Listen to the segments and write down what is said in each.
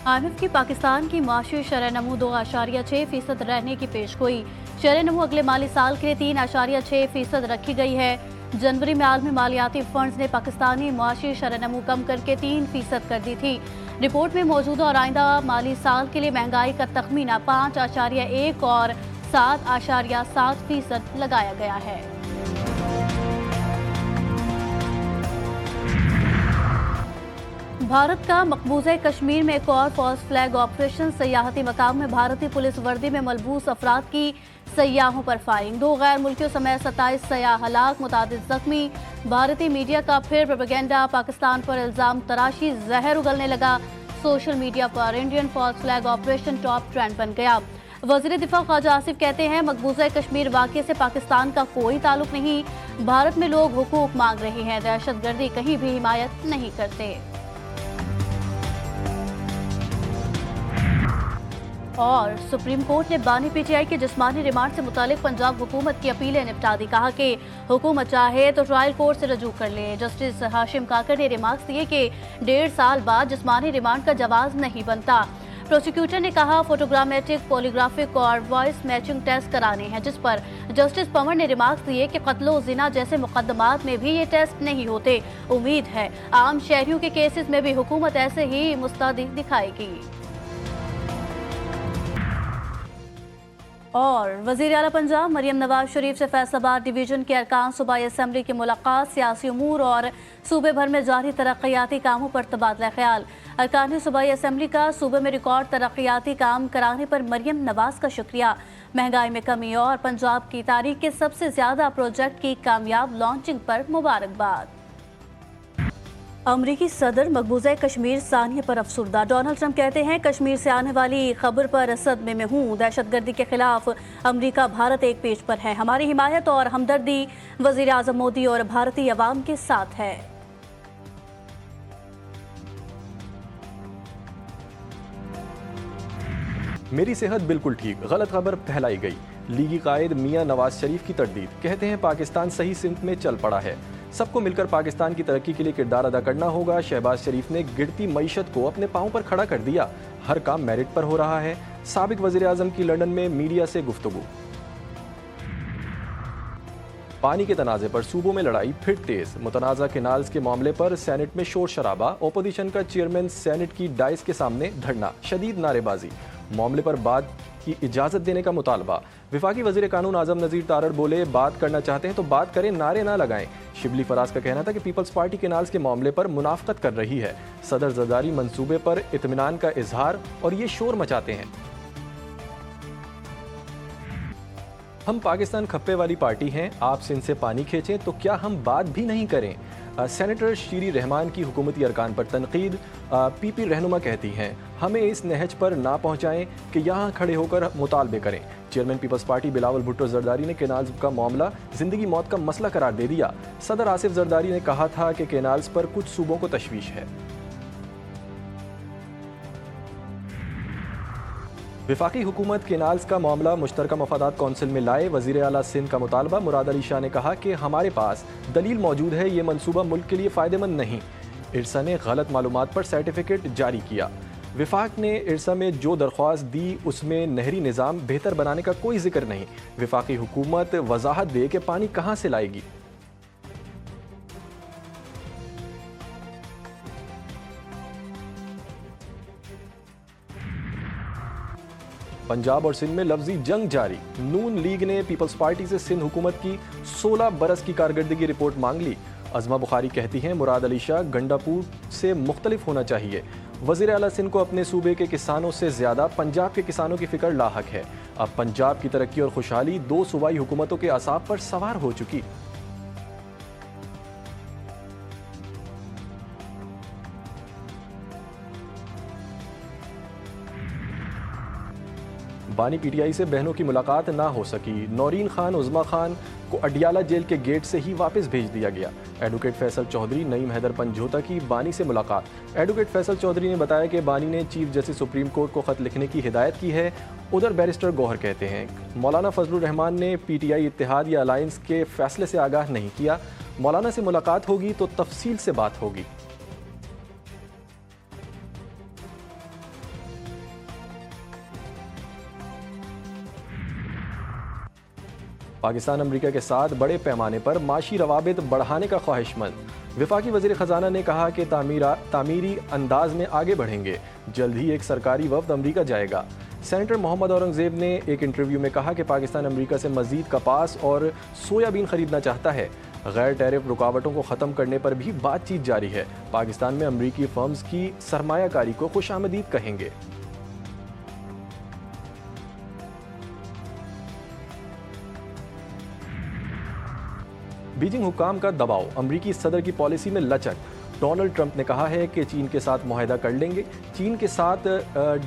IMF की पाकिस्तान की माशी शरह-ए-नमू 2.6% रहने की पेशगोई। शरह-ए-नमू अगले माली साल के लिए 3.6% रखी गई है। जनवरी में आलमी मालियाती फंड्स ने पाकिस्तानी माशी शरह-ए-नमू कम करके 3% कर दी थी। रिपोर्ट में मौजूदा और आइंदा माली साल के लिए महंगाई का तखमीना 5.1 और 7.7% लगाया गया है। भारत का मकबूजा कश्मीर में एक और फॉल्स फ्लैग ऑपरेशन। सयाहती मकाम में भारतीय पुलिस वर्दी में मलबूस अफराद की सयाहों पर फायरिंग। 2 गैर मुल्कियों समेत 27 सयाह हलाक, मुतादिद जख्मी। भारतीय मीडिया का फिर प्रोपेगेंडा, पाकिस्तान पर इल्जाम तराशी, जहर उगलने लगा। सोशल मीडिया पर Indian false flag operation top trend बन गया। वज़ीर दिफा ख्वाजा आसिफ कहते हैं, मकबूजा कश्मीर वाक़े से पाकिस्तान का कोई ताल्लुक नहीं। भारत में लोग हुकूक मांग रहे हैं, दहशतगर्दी कहीं भी हिमायत नहीं करते। और सुप्रीम कोर्ट ने बानी PTI के जिस्मानी रिमांड से मुतालिक पंजाब हुकूमत की अपीलें निपटा दी। कहा कि हुकूमत चाहे तो ट्रायल कोर्ट से रजू कर ले। जस्टिस हाशिम काकर ने रिमार्क्स दिए कि 1.5 साल बाद जिस्मानी रिमांड का जवाब नहीं बनता। प्रोसिक्यूटर ने कहा फोटोग्रामेटिक, पॉलीग्राफिक और वॉइस मैचिंग टेस्ट कराने हैं, जिस पर जस्टिस पंवर ने रिमार्क्स दिए कि कत्लो जिना जैसे मुकदमात में भी ये टेस्ट नहीं होते। उम्मीद है आम शहरियों के केसेस में भी हुकूमत ऐसे ही मुस्तैदी दिखाएगी। और वज़ीर आला पंजाब मरियम नवाज शरीफ से फैसलाबाद डिवीजन के अरकान सूबाई असम्बली की मुलाकात। सियासी उमूर और सूबे भर में जारी तरक्याती कामों पर तबादला ख्याल। अरकान सूबाई असम्बली का सूबे में रिकॉर्ड तरक्याती काम कराने पर मरियम नवाज का शुक्रिया। महंगाई में कमी और पंजाब की तारीख के सबसे ज्यादा प्रोजेक्ट की कामयाब लॉन्चिंग पर मुबारकबाद। अमरीकी सदर मकबूजा कश्मीर सानिया पर अफसुर्दा। डोनाल्ड ट्रंप कहते हैं, कश्मीर से आने वाली खबर पर सदमे में हूँ। दहशतगर्दी के खिलाफ अमरीका भारत एक पेज पर है। हमारी हिमायत और हमदर्दी वजीर आजम मोदी और भारतीय अवाम के साथ है। मेरी सेहत बिल्कुल ठीक, गलत खबर फैलाई गई। लीगी कायद मियां नवाज शरीफ की तरदीद। कहते हैं पाकिस्तान सही सिमत में चल पड़ा है। सबको मिलकर पाकिस्तान की तरक्की के लिए किरदार अदा करना होगा। शहबाज शरीफ ने गिरती मईशत को अपने पांव पर खड़ा कर दिया। हर काम मेरिट पर हो रहा है। साबिक वजीर आजम की लंदन में मीडिया से गुफ्तगू। पानी के तनाज़े पर सूबों में लड़ाई फिर तेज। मुतनाज़ा केनाल्स के मामले पर सेनेट में शोर शराबा। ओपोजिशन का चेयरमैन सेनेट की डाइस के सामने धरना, शदीद नारेबाजी। मामले पर बात की इजाजत देने का मुतालबा। विफाकी वजीर कानून आजम नजीर तारड़ बोले, बात करना चाहते हैं तो बात करें, नारे ना लगाएं। शिबली फराज का कहना था कि पीपल्स पार्टी केनाल्स के मामले पर मुनाफकत कर रही है। सदर जरदारी मंसूबे पर इत्मीनान का इजहार और ये शोर मचाते हैं। हम पाकिस्तान खप्पे वाली पार्टी हैं, आप सिंध से पानी खींचें तो क्या हम बात भी नहीं करें। सेनेटर शीरी रहमान की हुकूमती अरकान पर तनकीद। PP रहनुमा कहती हैं, हमें इस नहज पर ना पहुंचाएं कि यहाँ खड़े होकर मुतालबे करें। चेयरमैन पीपल्स पार्टी बिलावल भुट्टो जरदारी ने केनाल्स का मामला जिंदगी मौत का मसला करार दे दिया। सदर आसिफ जरदारी ने कहा था कि केनाल्स पर कुछ सूबों को तशवीश है। विफाकी हुकूमत केनाल्स का मामला मुश्तरका मफादात कौंसिल में लाए। वजीर आला सिंध का मुतालबा। मुराद अली शाह ने कहा कि हमारे पास दलील मौजूद है, ये मनसूबा मुल्क के लिए फ़ायदेमंद नहीं। इरसा ने गलत मालूमात पर सर्टिफिकेट जारी किया। विफाक ने इरसा में जो दरख्वास्त दी उसमें नहरी निज़ाम बेहतर बनाने का कोई जिक्र नहीं। विफाकी हुकूमत वजाहत दे कि पानी कहाँ से लाएगी। पंजाब और सिंध में लफ्जी जंग जारी। नून लीग ने पीपल्स पार्टी से सिंध हुकूमत की 16 बरस की कारकर्दगी रिपोर्ट मांग ली। अज़मा बुखारी कहती हैं, मुराद अली शाह गंडापुर से मुख्तलिफ होना चाहिए। वज़ीर आला सिंध को अपने सूबे के किसानों से ज़्यादा पंजाब के किसानों की फ़िक्र लाहक है। अब पंजाब की तरक्की और खुशहाली 2 सूबाई हुकूमतों के असाब पर सवार हो चुकी। बानी PTI से बहनों की मुलाकात ना हो सकी। नौरीन खान, उज़मा खान को अडियाला जेल के गेट से ही वापस भेज दिया गया। एडवोकेट फैसल चौधरी, नईम हैदर पंजोता की बानी से मुलाकात। एडवोकेट फैसल चौधरी ने बताया कि बानी ने चीफ जस्टिस सुप्रीम कोर्ट को खत लिखने की हिदायत की है। उधर बैरिस्टर गौहर कहते हैं, मौलाना फजलुर रहमान ने PTI इत्तेहाद या अलायंस के फैसले से आगाह नहीं किया। मौलाना से मुलाकात होगी तो तफसील से बात होगी। पाकिस्तान अमेरिका के साथ बड़े पैमाने पर माशी रवाबित बढ़ाने का ख्वाहिशमंद। वफाकी वज़ीर ख़जाना ने कहा कि तामीरी अंदाज में आगे बढ़ेंगे। जल्द ही एक सरकारी वफ्द अमेरिका जाएगा। सेनेटर मोहम्मद औरंगज़ेब ने एक इंटरव्यू में कहा कि पाकिस्तान अमेरिका से मज़ीद कपास और सोयाबीन खरीदना चाहता है। गैर टैरिफ रुकावटों को ख़त्म करने पर भी बातचीत जारी है। पाकिस्तान में अमरीकी फर्म्स की सरमायाकारी को खुशामदीद कहेंगे। बीजिंग हुक्काम का दबाव, अमरीकी सदर की पॉलिसी में लचक। डोनाल्ड ट्रंप ने कहा है कि चीन के साथ मुआहदा कर लेंगे। चीन के साथ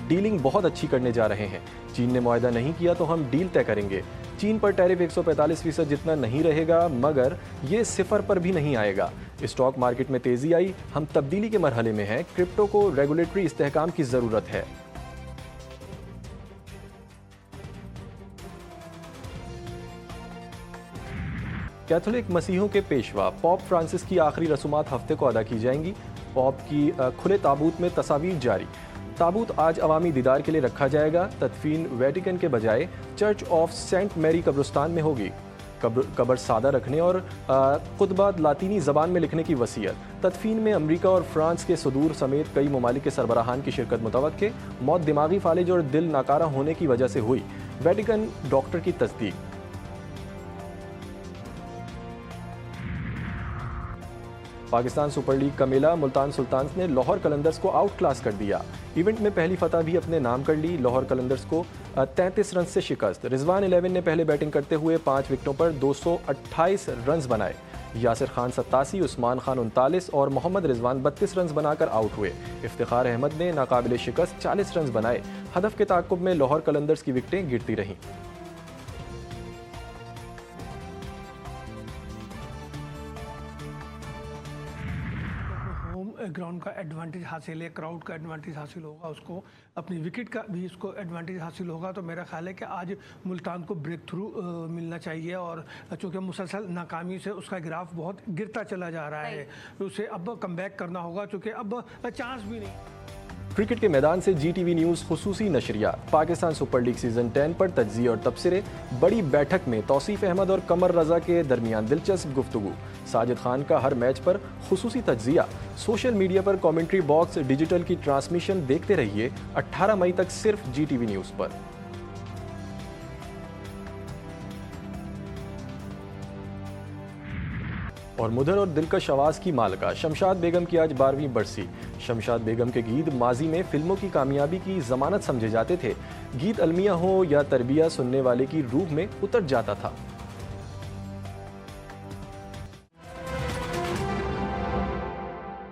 डीलिंग बहुत अच्छी करने जा रहे हैं। चीन ने मुआहदा नहीं किया तो हम डील तय करेंगे। चीन पर टैरिफ 145% जितना नहीं रहेगा, मगर ये सिफर पर भी नहीं आएगा। स्टॉक मार्केट में तेजी आई। हम तब्दीली के मरहले में हैं। क्रिप्टो को रेगुलेटरी इस्तेहकाम की ज़रूरत है। कैथोलिक मसीहों के पेशवा पॉप फ्रांसिस की आखिरी रसूमात हफ्ते को अदा की जाएंगी। पॉप की खुले ताबूत में तस्वीर जारी। ताबूत आज अवामी दीदार के लिए रखा जाएगा। तदफीन वेटिकन के बजाय चर्च ऑफ सेंट मैरी कब्रिस्तान में होगी। कब्र सादा रखने और खुतबा लातीनी ज़बान में लिखने की वसीयत। तदफीन में अमरीका और फ्रांस के सदूर समेत कई ममालिक के सरबराहान की शिरकत मुतवक्के। मौत दिमागी फालिज और दिल नाकारा होने की वजह से हुई। वेटिकन डॉक्टर की तस्दीक। पाकिस्तान सुपर लीग का मेला, मुल्तान सुल्तान्स ने लाहौर कलंदर्स को आउट क्लास कर दिया। इवेंट में पहली फतह भी अपने नाम कर ली। लाहौर कलंदर्स को 33 रन से शिकस्त। रिजवान 11 ने पहले बैटिंग करते हुए 5 विकेटों पर 228 रन बनाए। यासिर खान 87, उस्मान खान 39 और मोहम्मद रिजवान 32 रन बनाकर आउट हुए। इफ्तिखार अहमद ने नाकाबिले शिकस्त 40 रन बनाए। हदफ के ताक़ुब में लाहौर कलंदर्स की विकेटें गिरती रहीं। ग्राउंड का एडवांटेज हासिल है, क्राउड का एडवांटेज हासिल होगा, उसको अपनी विकेट का भी इसको एडवांटेज हासिल होगा। तो मेरा ख्याल है कि आज मुल्तान को ब्रेक थ्रू मिलना चाहिए। और चूँकि मुसलसल नाकामी से उसका ग्राफ बहुत गिरता चला जा रहा है, तो उसे अब कमबैक करना होगा, चूँकि अब चांस भी नहीं। क्रिकेट के मैदान से GTV न्यूज़ खुसूसी नशरिया। पाकिस्तान सुपर लीग सीजन 10 पर तज्ज़िये और तबसरे। बड़ी बैठक में तौसीफ अहमद और कमर रजा के दरमियान दिलचस्प गुफ्तगू। साजिद खान का हर मैच पर खुसूसी तज्ज़िया। सोशल मीडिया पर कमेंट्री बॉक्स, डिजिटल की ट्रांसमिशन देखते रहिए 18 मई तक सिर्फ GTV न्यूज़ पर। और मुदर और दिलकश आवाज़ की मालिका शमशाद बेगम की आज 12वीं बरसी। शमशाद बेगम के गीत माजी में फिल्मों की कामयाबी की ज़मानत समझे जाते थे। गीत अलमिया हो या तरबिया सुनने वाले की रूह में उतर जाता था।